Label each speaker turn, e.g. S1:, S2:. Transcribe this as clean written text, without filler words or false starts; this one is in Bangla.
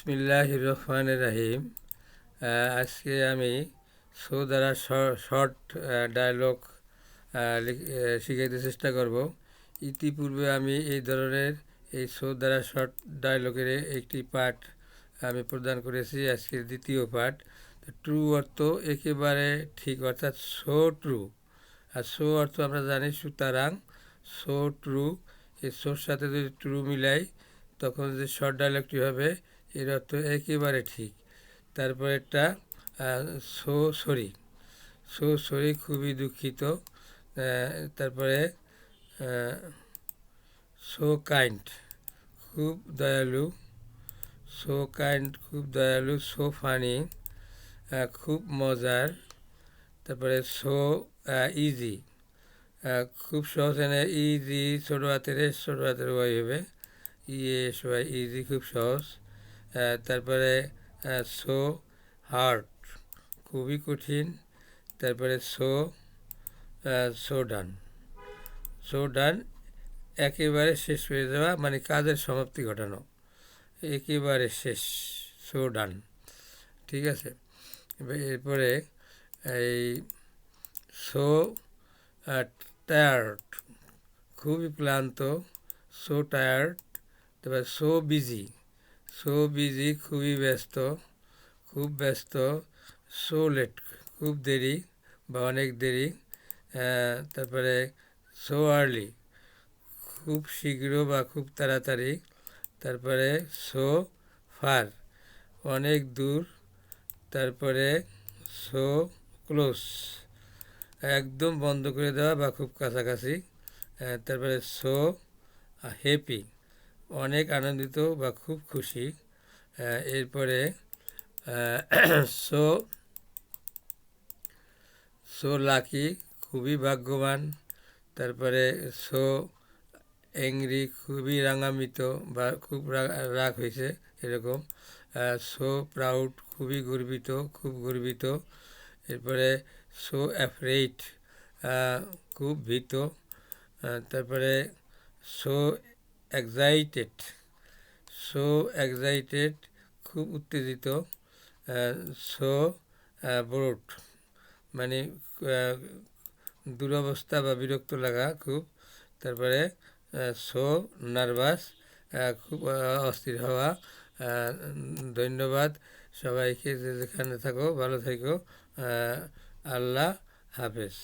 S1: বিসমিল্লাহির রহমানির রহিম। আজকে আমি শো দ্বারা শর্ট ডায়লগ শিখাইতে চেষ্টা করব। ইতিপূর্বে আমি এই ধরনের এই শো দ্বারা শর্ট ডায়লগের একটি পাঠ আমি প্রদান করেছি, আজকের দ্বিতীয় পাঠ। ট্রু অর্থ একেবারে ঠিক, অর্থাৎ সো ট্রু। আর শো অর্থ আমরা জানি সুতরাং, সো ট্রু। এই শোর সাথে যদি ট্রু মিলাই তখন যে শর্ট ডায়লগটি হবে এর অর্থ একেবারে ঠিক। তারপর একটা সো সরি, সো সরি খুবই দুঃখিত। তারপরে সো কাইন্ড খুব দয়ালু, সো কাইন্ড খুব দয়ালু। সো ফানি খুব মজার। তারপরে সো ইজি খুব সহজ। এনে ইজি ছোটো হাতের এস ছোটো হাতের ওয়াই হবে, ইএস ওয়াই, ইজি খুব সহজ। তারপরে সো হার্ড খুবই কঠিন। তারপরে সো সো ডান, সো ডান একেবারে শেষ হয়ে যাওয়া, মানে কাজের সমাপ্তি ঘটানো, একেবারে শেষ, সো ডান। ঠিক আছে। এরপরে এই সো টায়ার্ড খুবই ক্লান্ত, সো টায়ার্ড। তারপরে সো বিজি, সো বিজি খুবই ব্যস্ত, খুব ব্যস্ত। সো লেট খুব দেরি বা অনেক দেরি। তারপরে সো আর্লি খুব শীঘ্র বা খুব তাড়াতাড়ি। তারপরে সো ফার অনেক দূর। তারপরে সো ক্লোজ একদম বন্ধ করে দেওয়া বা খুব কাছাকাছি। তারপরে সো হ্যাপি অনেক আনন্দিত বা খুব খুশি। এরপরে সো সো লাকি খুবই ভাগ্যবান। তারপরে সো অ্যাংরি খুবই রাগান্বিত বা খুব রাগ হয়েছে এরকম। সো প্রাউড খুবই গর্বিত, খুব গর্বিত। এরপরে সো অ্যাফ্রেইড খুব ভীত। তারপরে সো এক্সাইটেড, সো এক্সাইটেড খুব উত্তেজিত। সো বোরড মানে দুরবস্থা বা বিরক্ত লাগা খুব। তারপরে সো নার্ভাস খুব অস্থির হওয়া। ধন্যবাদ সবাইকে, যে যেখানে থাকো ভালো থেকো। আল্লাহ হাফেজ।